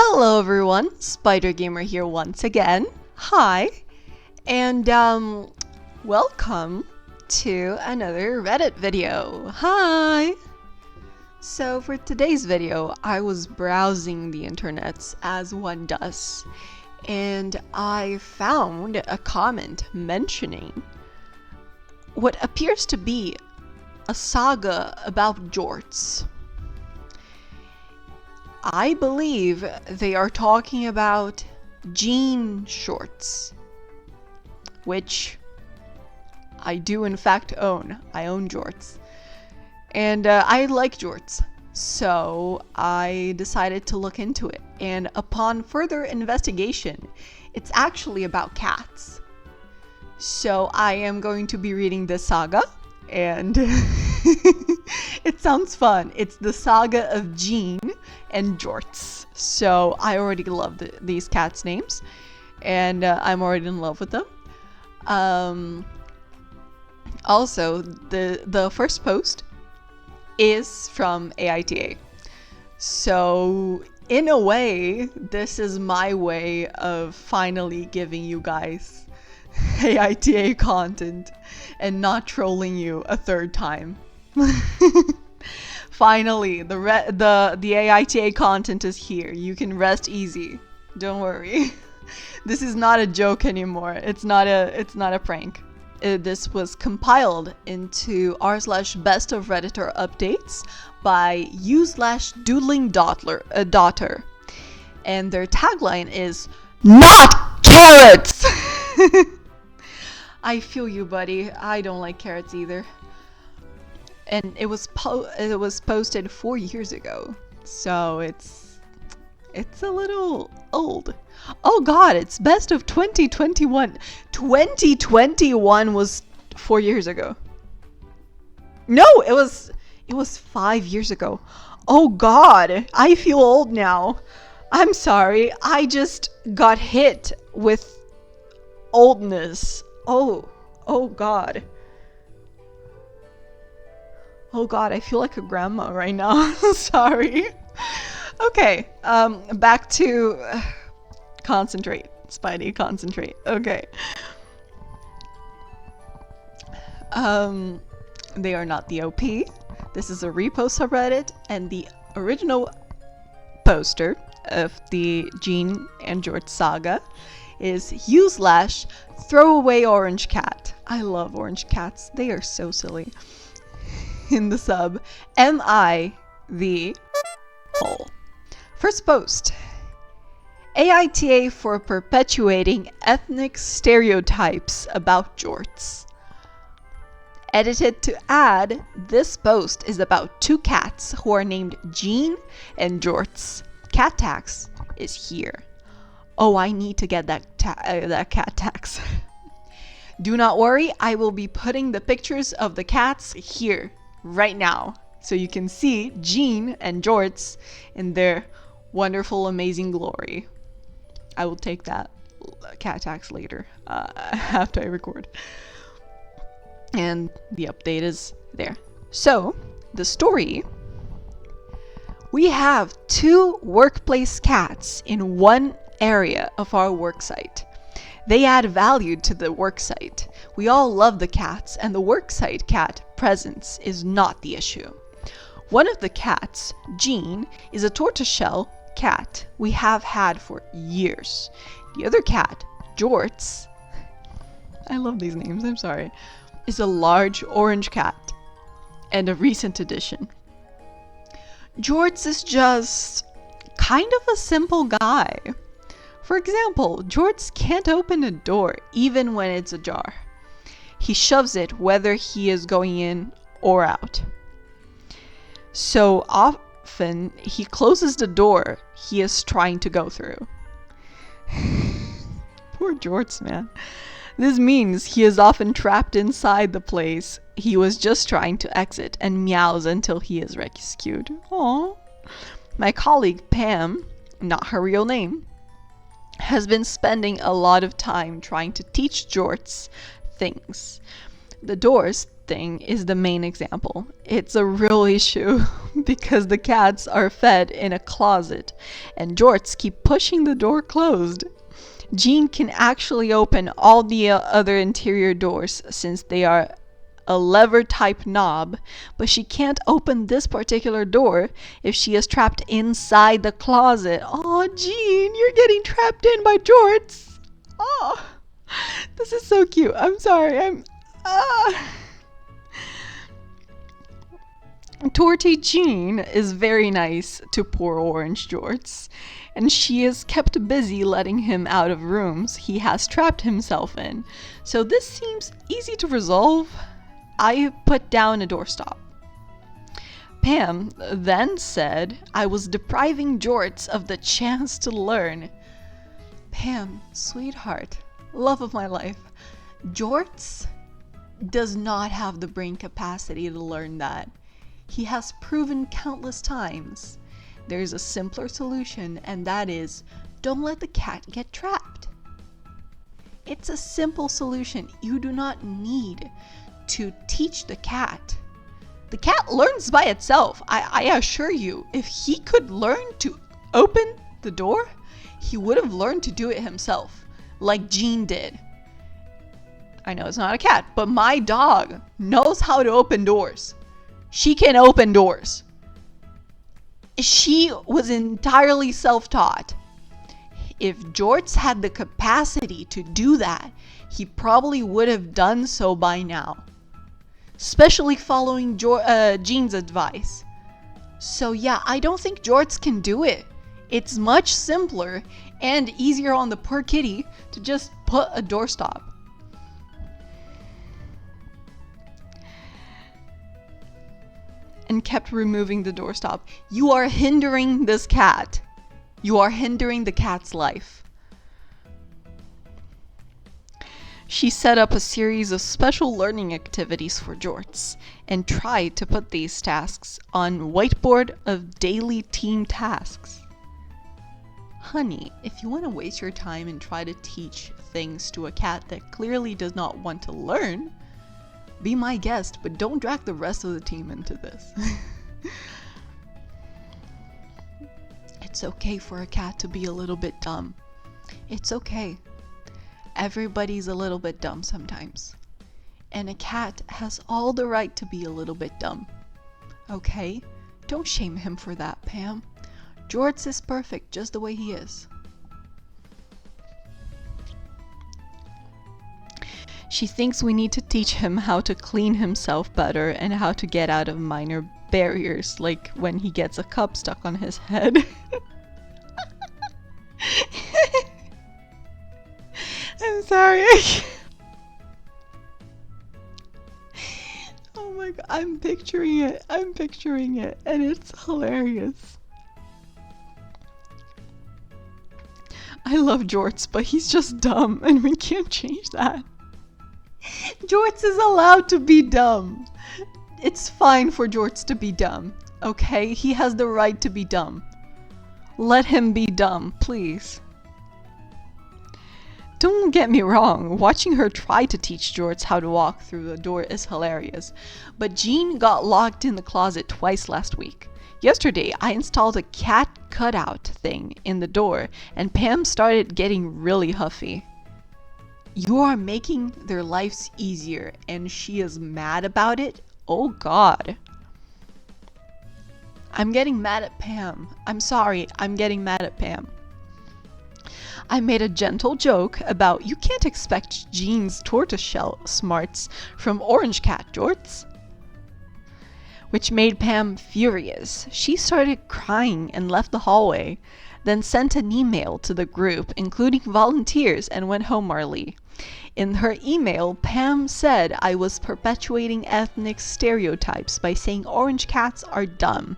Hello everyone, Spider Gamer here once again. Hi, and welcome to another Reddit video. Hi! So for today's video, I was browsing the internets as one does, and I found a comment mentioning what appears to be a saga about Jorts. I believe they are talking about jean shorts, which I do in fact own. I own jorts. And I like jorts, so I decided to look into it. And upon further investigation, it's actually about cats. So I am going to be reading this saga, and it sounds fun. It's the saga of Jean and Jorts. So I already love these cats' names, and I'm already in love with them. Also, the first post is from AITA. So in a way, this is my way of finally giving you guys AITA content and not trolling you a third time. Finally, the AITA content is here. You can rest easy. Don't worry. This is not a joke anymore. It's not a prank. This was compiled into r/best of Redditor updates by u/doodling daughter, and their tagline is "Not carrots." I feel you, buddy. I don't like carrots either. And it was posted 4 years ago, so it's a little old. Oh god, it's best of 2021. 2021 was 4 years ago. No, it was 5 years ago. Oh god, I feel old now. I'm sorry. I just got hit with oldness. Oh god. Oh god, I feel like a grandma right now. Sorry. Okay, back to concentrate. Spidey, concentrate. Okay. They are not the OP. This is a repost subreddit, and the original poster of the Jean and Jorts saga is u/throwaway orange cat. I love orange cats. They are so silly. In the sub, MI the hole. First post. AITA for perpetuating ethnic stereotypes about jorts. Edited to add, this post is about two cats who are named Jean and Jorts. Cat tax is here. Oh, I need to get that cat tax. Do not worry, I will be putting the pictures of the cats here right now, so you can see Jean and Jorts in their wonderful, amazing glory. I will take that cat tax later, after I record. And the update is there. So, the story. We have two workplace cats in one area of our worksite. They add value to the worksite. We all love the cats, and the worksite cat presence is not the issue. One of the cats, Jean, is a tortoiseshell cat we have had for years. The other cat, Jorts, I love these names, I'm sorry, is a large orange cat and a recent addition. Jorts is just kind of a simple guy. For example, Jorts can't open a door even when it's ajar. He shoves it whether he is going in or out. So often he closes the door he is trying to go through. Poor Jorts, man. This means he is often trapped inside the place he was just trying to exit and meows until he is rescued. Aww. My colleague Pam, not her real name, has been spending a lot of time trying to teach Jorts things. The doors thing is the main example. It's a real issue because the cats are fed in a closet and Jorts keep pushing the door closed. Jean can actually open all the other interior doors since they are a lever type knob, but she can't open this particular door if she is trapped inside the closet. Oh, Jean, you're getting trapped in by Jorts. Oh, this is so cute. I'm sorry. Torty Jean is very nice to poor Orange Jorts, and she is kept busy letting him out of rooms he has trapped himself in. So this seems easy to resolve. I put down a doorstop. Pam then said I was depriving Jorts of the chance to learn. Pam, sweetheart, love of my life, Jorts does not have the brain capacity to learn that. He has proven countless times. There's a simpler solution, and that is, don't let the cat get trapped. It's a simple solution. You do not need to teach the cat. The cat learns by itself. I assure you, if he could learn to open the door, he would have learned to do it himself, like Jean did. I know it's not a cat, but my dog knows how to open doors. She can open doors. She was entirely self-taught. If Jorts had the capacity to do that, he probably would have done so by now. Especially following Jean's advice. So yeah, I don't think Jorts can do it. It's much simpler and easier on the poor kitty to just put a doorstop. And kept removing the doorstop. You are hindering this cat. You are hindering the cat's life. She set up a series of special learning activities for Jorts and tried to put these tasks on whiteboard of daily team tasks. Honey, if you want to waste your time and try to teach things to a cat that clearly does not want to learn, be my guest, but don't drag the rest of the team into this. It's okay for a cat to be a little bit dumb. It's okay. Everybody's a little bit dumb sometimes. And a cat has all the right to be a little bit dumb. Okay? Don't shame him for that, Pam. Jorts is perfect just the way he is. She thinks we need to teach him how to clean himself better and how to get out of minor barriers, like when he gets a cup stuck on his head. I'm sorry. Oh my god, I'm picturing it, and it's hilarious. I love Jorts, but he's just dumb, and we can't change that. Jorts is allowed to be dumb. It's fine for Jorts to be dumb, okay? He has the right to be dumb. Let him be dumb, please. Don't get me wrong, watching her try to teach Jorts how to walk through the door is hilarious, but Jean got locked in the closet twice last week. Yesterday, I installed a cat cutout thing in the door, and Pam started getting really huffy. You are making their lives easier, and she is mad about it? Oh god. I'm getting mad at Pam. I'm sorry, I'm getting mad at Pam. I made a gentle joke about you can't expect Jean's tortoiseshell smarts from Orange Cat Jorts, which made Pam furious. She started crying and left the hallway, then sent an email to the group, including volunteers, and went home early. In her email, Pam said I was perpetuating ethnic stereotypes by saying orange cats are dumb.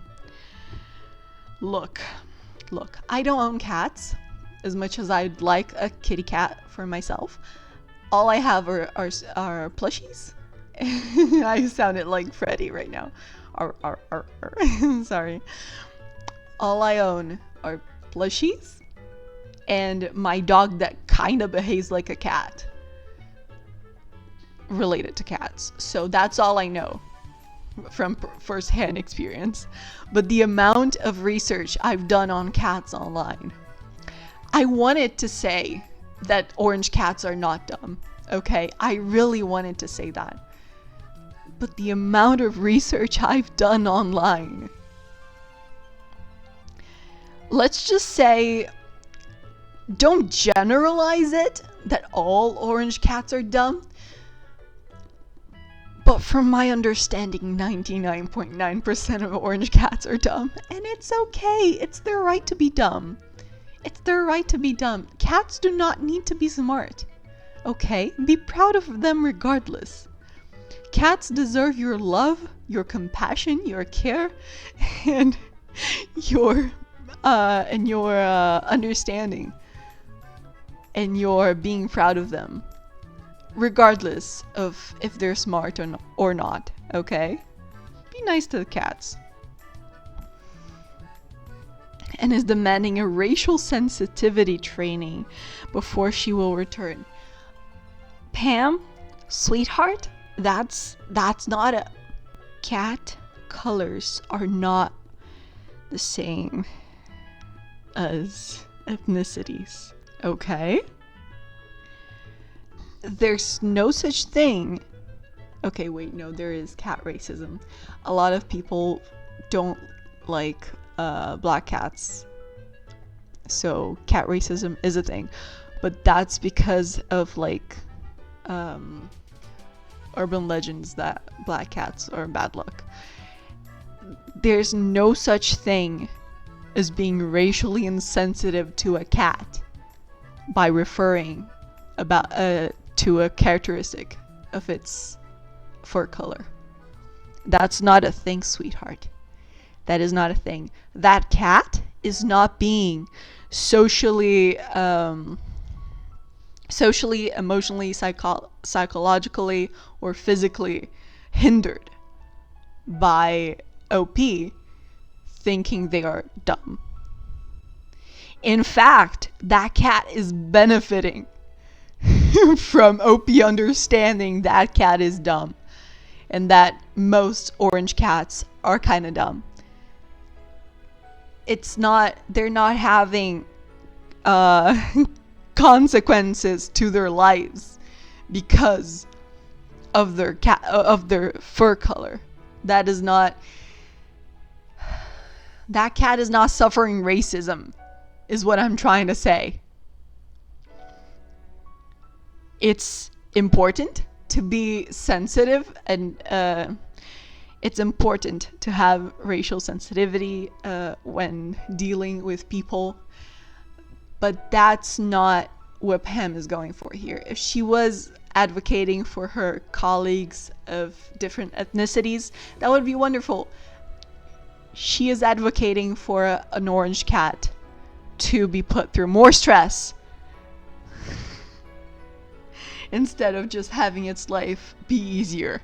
Look, I don't own cats, as much as I'd like a kitty cat for myself. All I have are plushies. I sounded like Freddy right now. Sorry. All I own are plushies and my dog that kind of behaves like a cat. related to cats. So that's all I know from first-hand experience. But the amount of research I've done on cats online, I wanted to say that orange cats are not dumb. Okay, I really wanted to say that. But the amount of research I've done online, let's just say, don't generalize it that all orange cats are dumb. But from my understanding, 99.9% of orange cats are dumb. And it's okay. It's their right to be dumb. It's their right to be dumb. Cats do not need to be smart. Okay? Be proud of them regardless. Cats deserve your love, your compassion, your care, and your understanding. And your being proud of them. Regardless of if they're smart or not, okay? Be nice to the cats. And is demanding a racial sensitivity training before she will return. Pam, sweetheart, that's not a... Cat colors are not the same as ethnicities, okay? There's no such thing. Okay, wait, no, there is cat racism. A lot of people don't like black cats. So cat racism is a thing. But that's because of like urban legends that black cats are bad luck. There's no such thing as being racially insensitive to a cat by referring about to a characteristic of its fur color. That's not a thing, sweetheart. That is not a thing. That cat is not being socially, emotionally, psychologically, or physically hindered by OP thinking they are dumb. In fact, that cat is benefiting from OP understanding that cat is dumb and that most orange cats are kind of dumb. They're not having consequences to their lives because of their fur color. That cat is not suffering racism, is what I'm trying to say. It's important to be sensitive, and it's important to have racial sensitivity when dealing with people. But that's not what Pam is going for here. If she was advocating for her colleagues of different ethnicities, that would be wonderful. She is advocating for an orange cat to be put through more stress instead of just having its life be easier.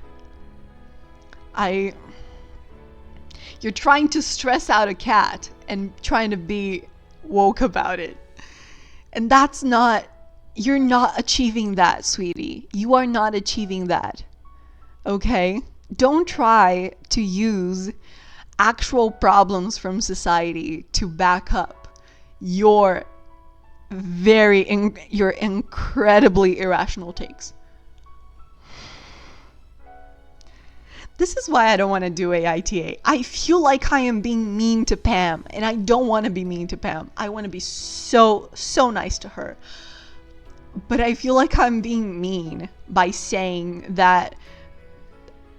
You're trying to stress out a cat and trying to be woke about it. And you're not achieving that, sweetie. You are not achieving that. Okay? Don't try to use actual problems from society to back up your incredibly irrational takes. This is why I don't want to do AITA. I feel like I am being mean to Pam, and I don't want to be mean to Pam. I want to be so nice to her. But I feel like I'm being mean by saying that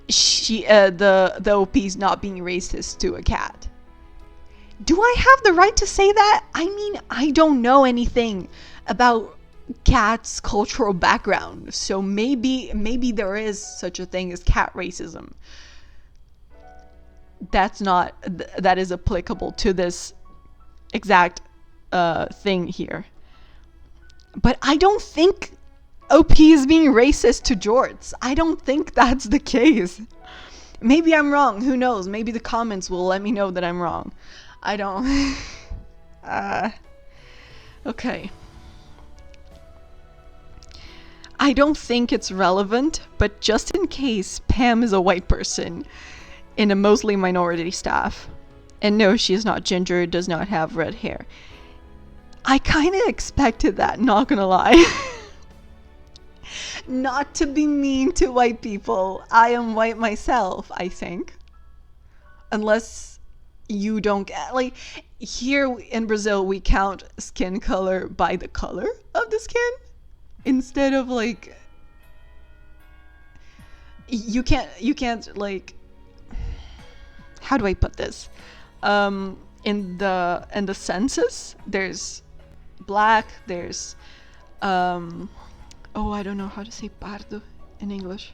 the OP's not being racist to a cat. Do I have the right to say that? I mean, I don't know anything about cats' cultural background, so maybe there is such a thing as cat racism. That is applicable to this exact thing here. But I don't think OP is being racist to Jorts. I don't think that's the case. Maybe I'm wrong. Who knows? Maybe the comments will let me know that I'm wrong. I don't... okay. I don't think it's relevant, but just in case Pam is a white person in a mostly minority staff, and no, she is not ginger, does not have red hair. I kind of expected that, not gonna lie. Not to be mean to white people. I am white myself, I think. Unless you don't get, like, here in Brazil, we count skin color by the color of the skin. Instead of, like, you can't, like, how do I put this? In the census, there's black, there's, oh, I don't know how to say pardo in English.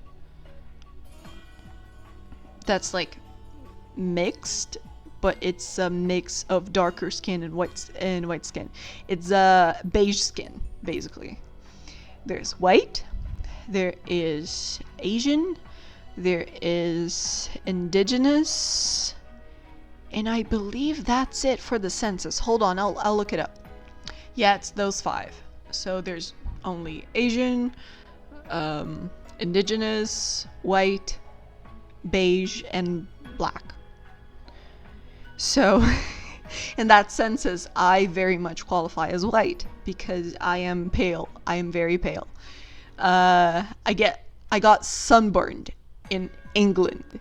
That's like mixed, but it's a mix of darker skin and white skin. It's a beige skin, basically. There's white, there is Asian, there is indigenous, and I believe that's it for the census. Hold on, I'll look it up. Yeah, it's those 5. So there's only Asian, indigenous, white, beige, and black. So in that census, I very much qualify as white because I am pale. I am very pale. I got sunburned in England,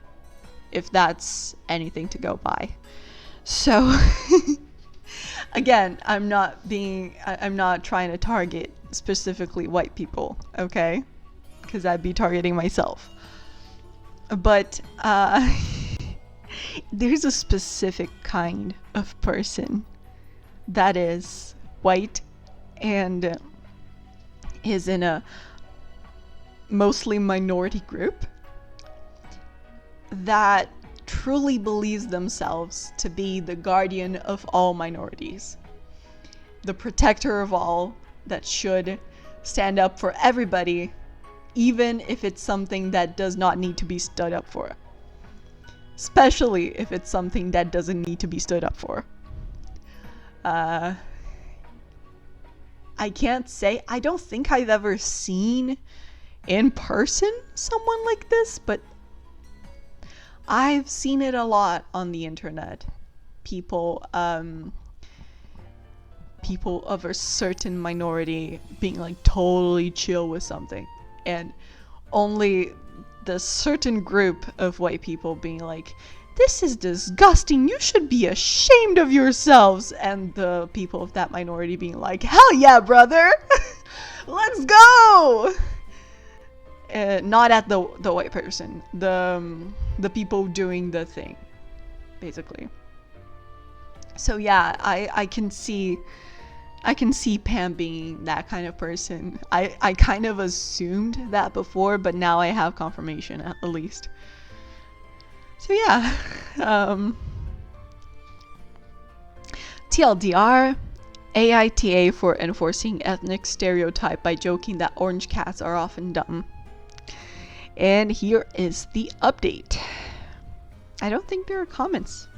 if that's anything to go by. So again, I'm not trying to target specifically white people, okay? Because I'd be targeting myself. But there's a specific kind of person that is white and is in a mostly minority group that truly believes themselves to be the guardian of all minorities, the protector of all, that should stand up for everybody, even if it's something that does not need to be stood up for. Especially if it's something that doesn't need to be stood up for. I can't say, I don't think I've ever seen in person someone like this, but I've seen it a lot on the internet. People of a certain minority being like totally chill with something, and only the certain group of white people being like, this is disgusting, you should be ashamed of yourselves, and the people of that minority being like, hell yeah, brother. Let's go. Not at the white person, the people doing the thing, basically. So yeah, I can see Pam being that kind of person. I kind of assumed that before, but now I have confirmation at least. So yeah, TLDR, AITA for enforcing ethnic stereotype by joking that orange cats are often dumb. And here is the update. I don't think there are comments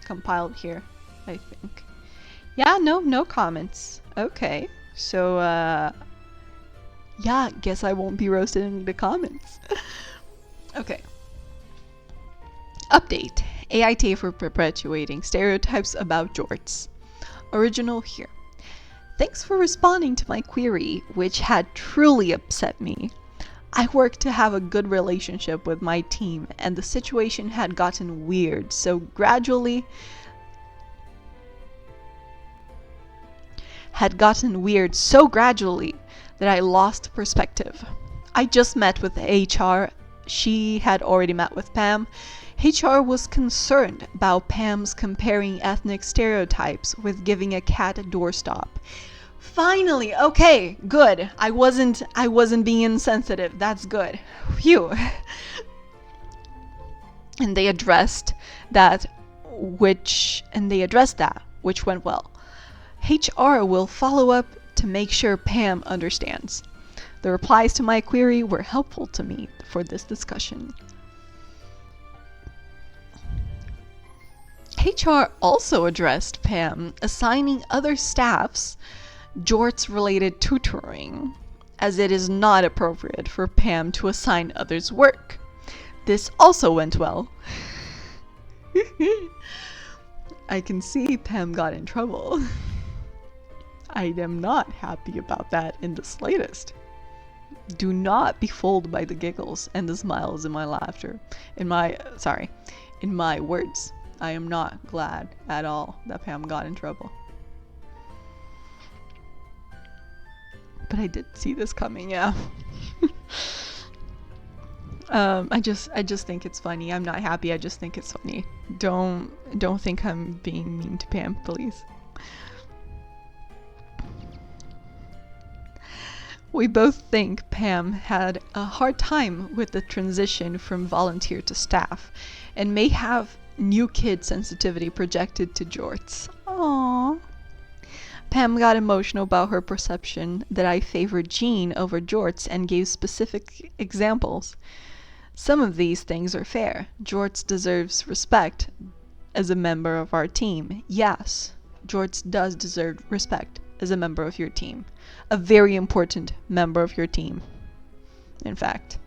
compiled here, I think. Yeah, no comments. Okay, so yeah, guess I won't be roasted in the comments. Okay. Update. AITA for perpetuating stereotypes about jorts. Original here. Thanks for responding to my query, which had truly upset me. I work to have a good relationship with my team, and the situation had gotten weird, so gradually that I lost perspective. I just met with HR. She had already met with Pam. HR was concerned about Pam's comparing ethnic stereotypes with giving a cat a doorstop. Finally, okay, good. I wasn't being insensitive. That's good. Phew. And they addressed that, which went well. HR will follow up to make sure Pam understands. The replies to my query were helpful to me for this discussion. HR also addressed Pam assigning other staffs jorts-related tutoring, as it is not appropriate for Pam to assign others work. This also went well. I can see Pam got in trouble. I am not happy about that in the slightest. Do not be fooled by the giggles and the smiles in my laughter. In my words. I am not glad at all that Pam got in trouble. But I did see this coming, yeah. I just think it's funny. I'm not happy. I just think it's funny. Don't think I'm being mean to Pam, please. We both think Pam had a hard time with the transition from volunteer to staff, and may have new kid sensitivity projected to Jorts. Aww. Pam got emotional about her perception that I favored Jean over Jorts and gave specific examples. Some of these things are fair. Jorts deserves respect as a member of our team. Yes, Jorts does deserve respect as a member of your team. A very important member of your team, in fact.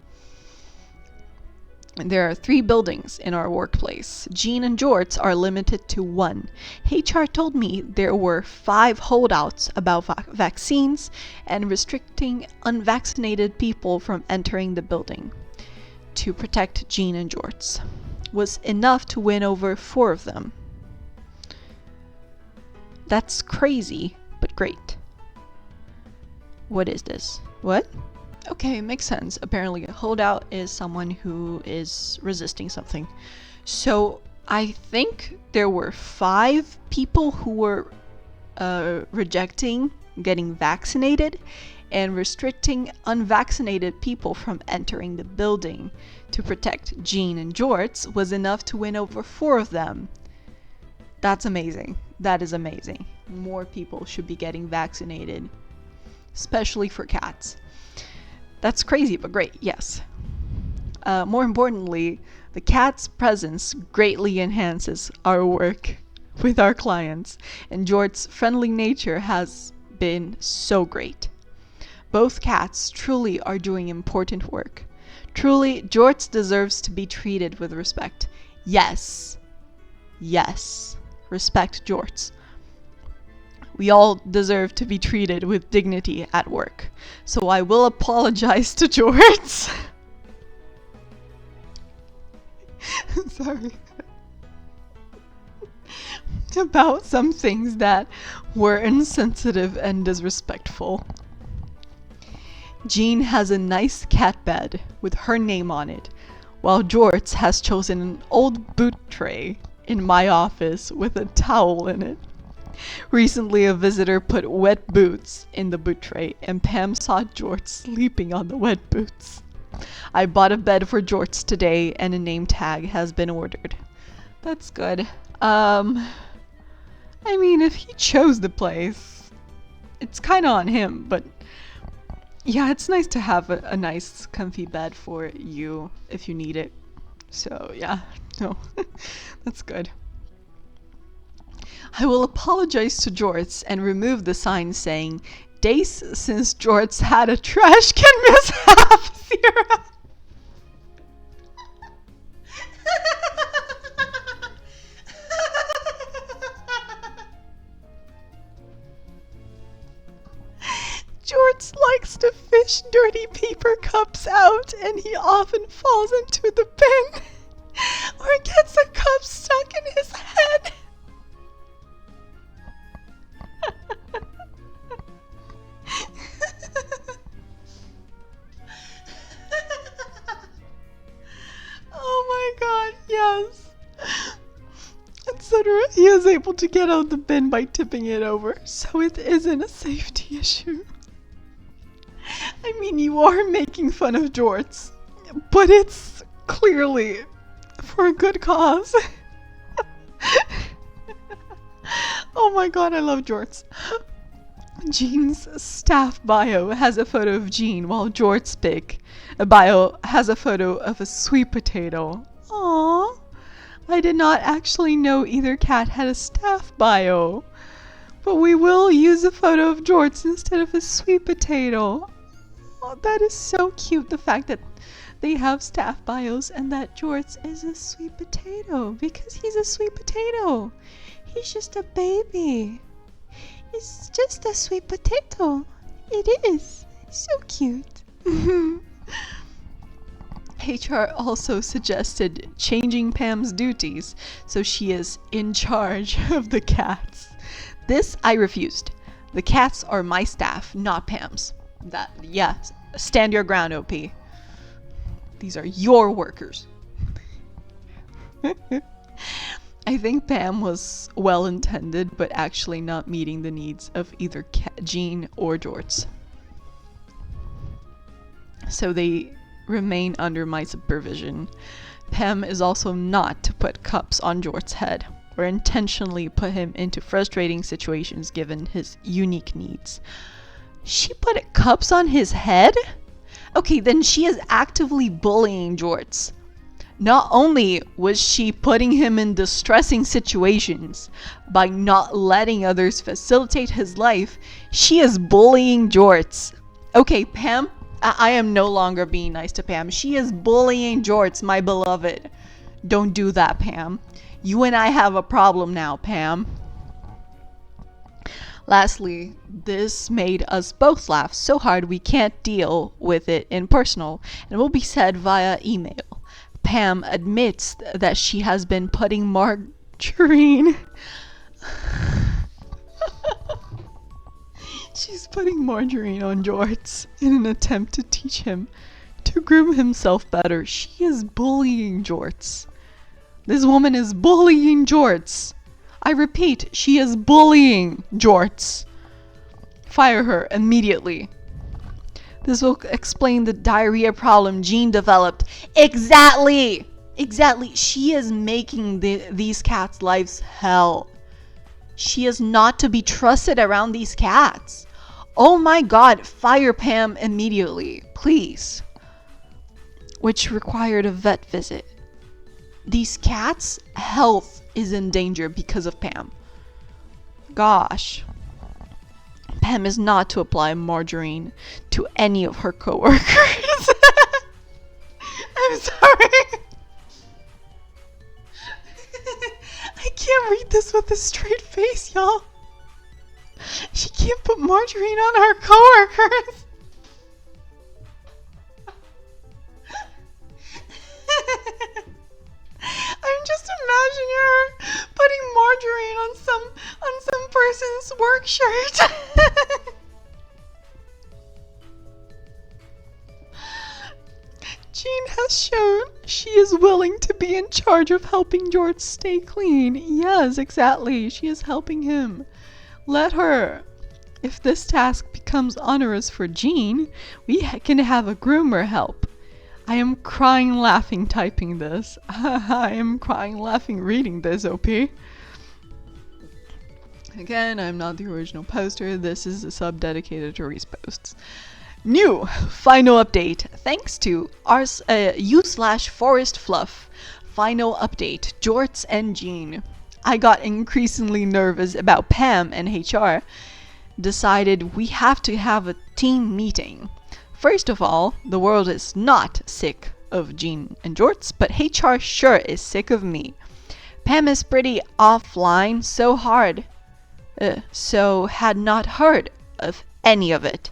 There are 3 buildings in our workplace. Jean and Jorts are limited to 1. HR told me there were 5 holdouts about vaccines and restricting unvaccinated people from entering the building to protect Jean and Jorts. Was enough to win over 4 of them. That's crazy, but great. What is this? What? Okay, makes sense. Apparently a holdout is someone who is resisting something. So I think there were 5 people who were rejecting getting vaccinated and restricting unvaccinated people from entering the building to protect Jean and Jorts was enough to win over 4 of them. That's amazing. That is amazing. More people should be getting vaccinated, especially for cats. That's crazy, but great, yes. More importantly, the cat's presence greatly enhances our work with our clients, and Jort's friendly nature has been so great. Both cats truly are doing important work. Truly, Jorts deserves to be treated with respect. Yes. Yes. Respect Jorts. We all deserve to be treated with dignity at work. So I will apologize to Jorts. Sorry. About some things that were insensitive and disrespectful. Jean has a nice cat bed with her name on it, while Jorts has chosen an old boot tray in my office with a towel in it. Recently, a visitor put wet boots in the boot tray, and Pam saw Jorts sleeping on the wet boots. I bought a bed for Jorts today, and a name tag has been ordered. That's good. I mean, if he chose the place, it's kind of on him, but yeah, it's nice to have a nice, comfy bed for you if you need it. So, yeah, no, that's good. I will apologize to Jorts and remove the sign saying, "Days since Jorts had a trash can mishap." Zero. Jorts likes to fish dirty paper cups out, and he often falls into the bin or gets a cup stuck in his head. Oh my god, yes. Etc. He is able to get out the bin by tipping it over, so it isn't a safety issue. I mean, you are making fun of Jorts, but it's clearly for a good cause. Oh my god, I love Jorts. Jean's staff bio has a photo of Jean, while Jort's bio has a photo of a sweet potato. Aww. I did not actually know either cat had a staff bio, but we will use a photo of Jorts instead of a sweet potato. Oh, that is so cute. The fact that they have staff bios and that Jorts is a sweet potato because he's a sweet potato. He's just a baby. It's just a sweet potato. It is. So cute. HR also suggested changing Pam's duties so she is in charge of the cats. This I refused. The cats are my staff, not Pam's. Yeah, stand your ground, OP. These are your workers. I think Pam was well intended, but actually not meeting the needs of either Jean or Jorts. So they remain under my supervision. Pam is also not to put cups on Jorts' head or intentionally put him into frustrating situations given his unique needs. She put cups on his head? Okay, then she is actively bullying Jorts. Not only was she putting him in distressing situations by not letting others facilitate his life, she is bullying Jorts. Okay, Pam, I am no longer being nice to Pam. She is bullying Jorts, my beloved. Don't do that, Pam. You and I have a problem now, Pam. Lastly, this made us both laugh so hard we can't deal with it in personal and will be said via email. Pam admits that she has been putting margarine. She's putting margarine on Jorts in an attempt to teach him to groom himself better. She is bullying Jorts. This woman is bullying Jorts. I repeat, she is bullying Jorts. Fire her immediately. This will explain the diarrhea problem Jean developed. Exactly! Exactly. She is making these cats' lives hell. She is not to be trusted around these cats. Oh my god, fire Pam immediately, please. Which required a vet visit. These cats' health is in danger because of Pam. Gosh. Pam is not to apply margarine to any of her coworkers. I'm sorry. I can't read this with a straight face, y'all. She can't put margarine on her coworkers. I'm just imagining her putting margarine on some person's work shirt. Jean has shown she is willing to be in charge of helping Jorts stay clean. Yes, exactly. She is helping him. Let her. If this task becomes onerous for Jean, we can have a groomer help. I am crying laughing typing this. I am crying laughing reading this, OP. Again, I'm not the original poster. This is a sub dedicated to Reese posts. New final update. Thanks to our u/forest fluff. Final update. Jorts and Jean. I got increasingly nervous about Pam and HR. Decided we have to have a team meeting. First of all, the world is not sick of Jean and Jorts, but HR sure is sick of me. Pam is pretty offline, so had not heard of any of it.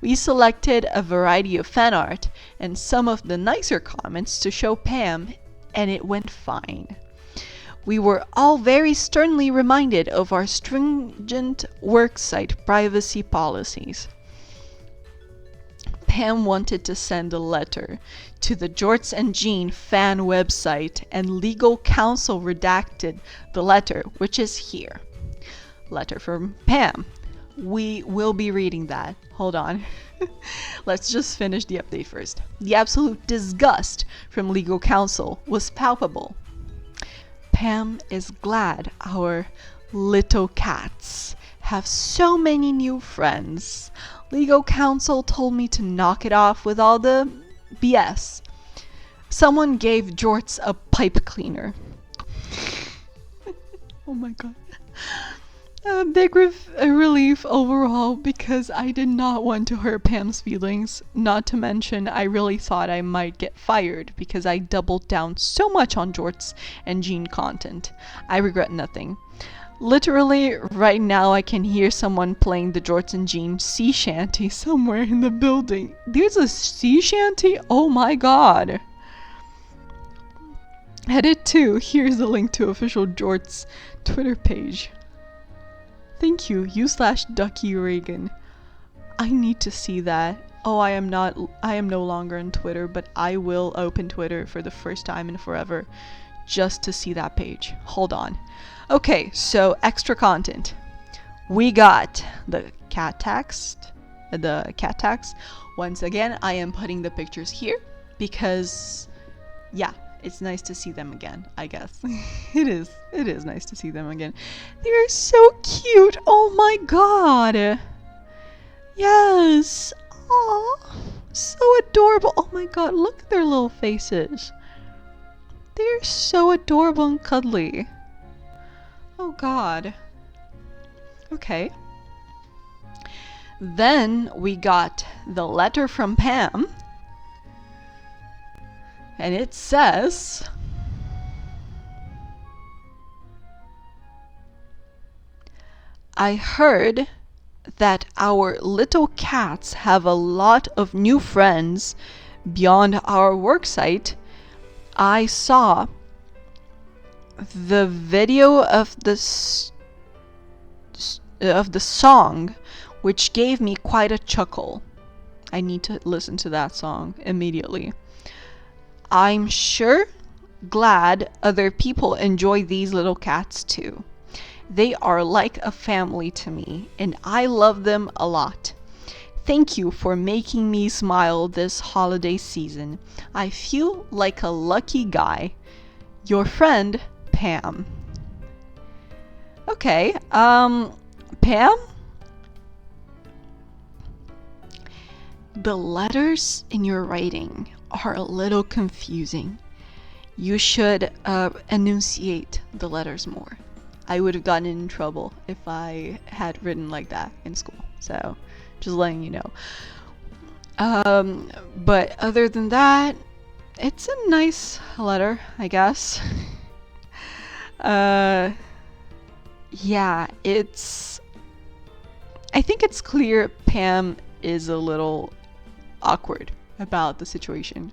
We selected a variety of fan art and some of the nicer comments to show Pam, and it went fine. We were all very sternly reminded of our stringent worksite privacy policies. Pam wanted to send a letter to the Jorts and Jean fan website, and legal counsel redacted the letter, which is here. Letter from Pam. We will be reading that. Hold on. Let's just finish the update first. The absolute disgust from legal counsel was palpable. Pam is glad our little cats have so many new friends. Legal counsel told me to knock it off with all the BS. Someone gave Jorts a pipe cleaner. Oh my god. A big relief overall because I did not want to hurt Pam's feelings. Not to mention, I really thought I might get fired because I doubled down so much on Jorts and Jean content. I regret nothing. Literally, right now I can hear someone playing the Jorts and Jean sea shanty somewhere in the building. There's a sea shanty? Oh my god. Edit 2. Here's the link to official Jorts Twitter page. Thank you, u/Ducky Reagan. I need to see that. Oh, I am no longer on Twitter, but I will open Twitter for the first time in forever just to see that page. Hold on. Okay, so extra content. We got the cat tax. Once again, I am putting the pictures here because, yeah, it's nice to see them again, I guess. It is nice to see them again. They're so cute. Oh my god. Yes. Aw. So adorable. Oh my god, look at their little faces. They're so adorable and cuddly. Oh god. Okay. Then we got the letter from Pam. And it says, I heard that our little cats have a lot of new friends beyond our worksite. I saw the video of the song, which gave me quite a chuckle. I need to listen to that song immediately. I'm glad other people enjoy these little cats too. They are like a family to me, and I love them a lot. Thank you for making me smile this holiday season. I feel like a lucky guy. Your friend, Pam. Okay, Pam? The letters in your writing are a little confusing. You should enunciate the letters more. I would have gotten in trouble if I had written like that in school. So, just letting you know. But other than that, it's a nice letter, I guess. Yeah, I think it's clear Pam is a little awkward about the situation.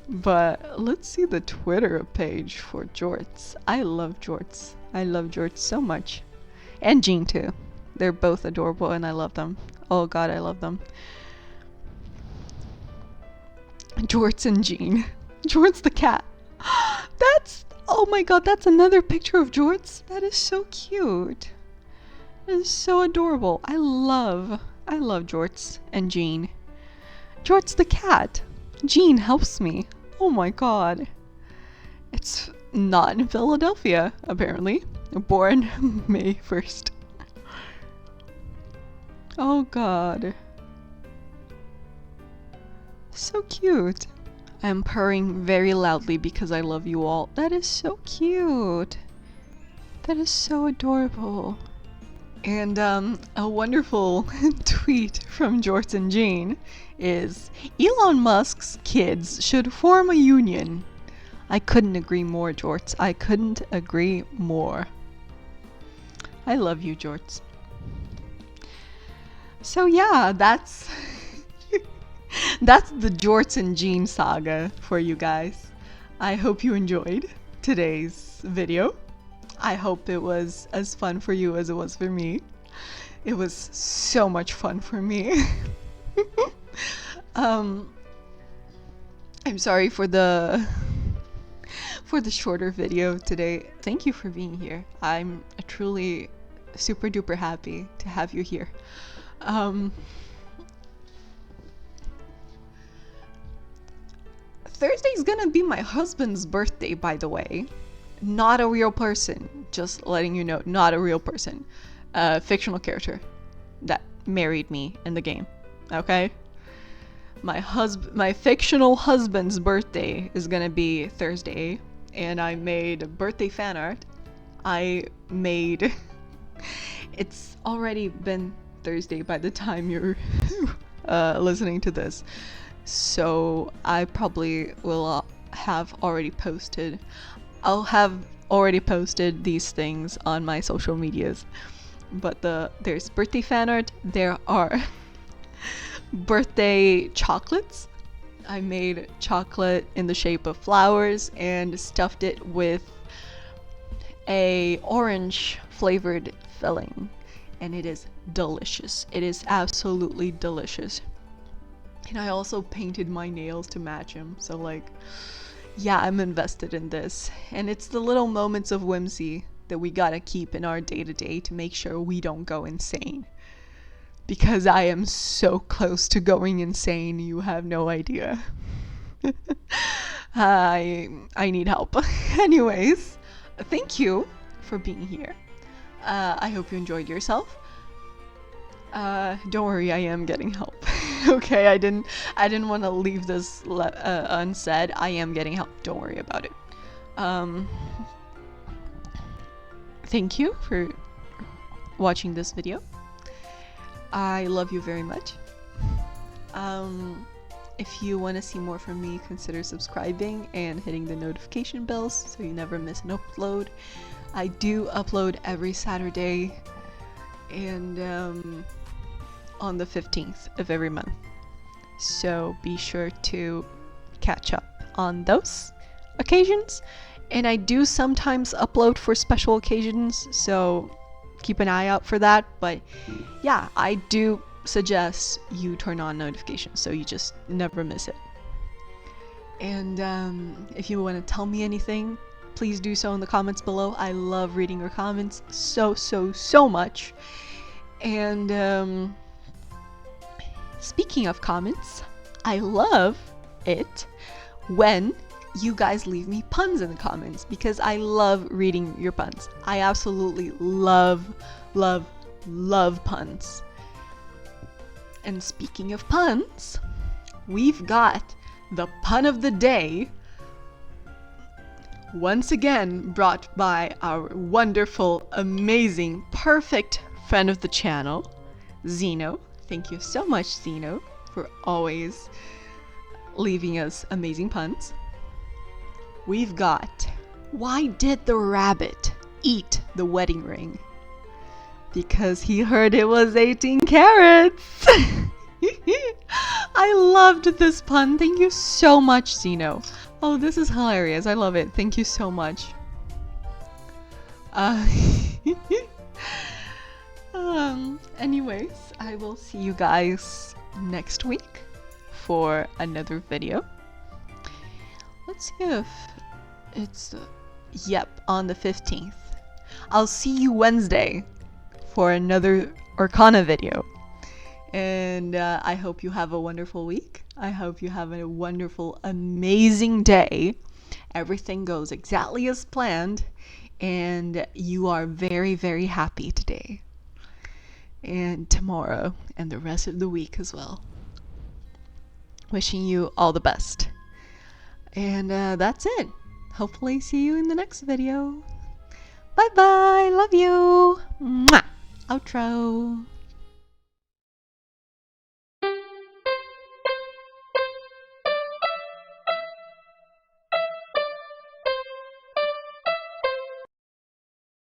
But let's see the Twitter page for Jorts. I love Jorts. I love Jorts so much. And Jean too. They're both adorable and I love them. Oh god, I love them. Jorts and Jean. Jorts the cat. Oh my god, that's another picture of Jorts. That is so cute. It is so adorable. I love Jorts and Jean. Jorts the cat. Jean helps me. Oh my god. It's not in Philadelphia, apparently. Born May 1st. Oh god. So cute. I'm purring very loudly because I love you all. That is so cute. That is so adorable. And a wonderful tweet from Jorts and Jean is, Elon Musk's kids should form a union. I couldn't agree more, Jorts. I couldn't agree more. I love you, Jorts. So yeah, that's that's the Jorts and Jean saga for you guys. I hope you enjoyed today's video. I hope it was as fun for you as it was for me. It was so much fun for me. I'm sorry for the shorter video today. Thank you for being here. I'm truly super duper happy to have you here. Thursday's gonna be my husband's birthday, by the way. Not a real person, just letting you know, not a real person. A fictional character that married me in the game, okay? My fictional husband's birthday is gonna be Thursday, and I made birthday fan art. I made It's already been Thursday by the time you're listening to this, so I probably will have already posted. I'll have already posted these things on my social medias. But there's birthday fan art. There are birthday chocolates. I made chocolate in the shape of flowers and stuffed it with a orange flavored filling, and it is delicious. It is absolutely delicious. And I also painted my nails to match them, so like, yeah, I'm invested in this. And it's the little moments of whimsy that we gotta keep in our day-to-day to make sure we don't go insane. Because I am so close to going insane, you have no idea. I need help. Anyways, thank you for being here. I hope you enjoyed yourself. Don't worry, I am getting help. Okay, I didn't want to leave this unsaid. I am getting help. Don't worry about it. Thank you for watching this video. I love you very much. If you want to see more from me, consider subscribing and hitting the notification bells so you never miss an upload. I do upload every Saturday and on the 15th of every month. So be sure to catch up on those occasions. And I do sometimes upload for special occasions, so keep an eye out for that. But yeah, I do suggest you turn on notifications so you just never miss it. And if you want to tell me anything, please do so in the comments below. I love reading your comments so much. And speaking of comments, I love it when you guys leave me puns in the comments, because I love reading your puns. I absolutely love puns. And speaking of puns, we've got the pun of the day, once again brought by our wonderful, amazing, perfect friend of the channel, Zeno. Thank you so much, Zeno, for always leaving us amazing puns. We've got, why did the rabbit eat the wedding ring? Because he heard it was 18 carats. I loved this pun. Thank you so much, Zeno. Oh, this is hilarious. I love it. Thank you so much. Anyways, I will see you guys next week for another video. Let's see if it's, yep, on the 15th. I'll see you Wednesday for another Arcana video. And I hope you have a wonderful week. I hope you have a wonderful, amazing day. Everything goes exactly as planned. And you are very happy today. And tomorrow. And the rest of the week as well. Wishing you all the best. And that's it. Hopefully see you in the next video. Bye bye. Love you. Mwah. Outro.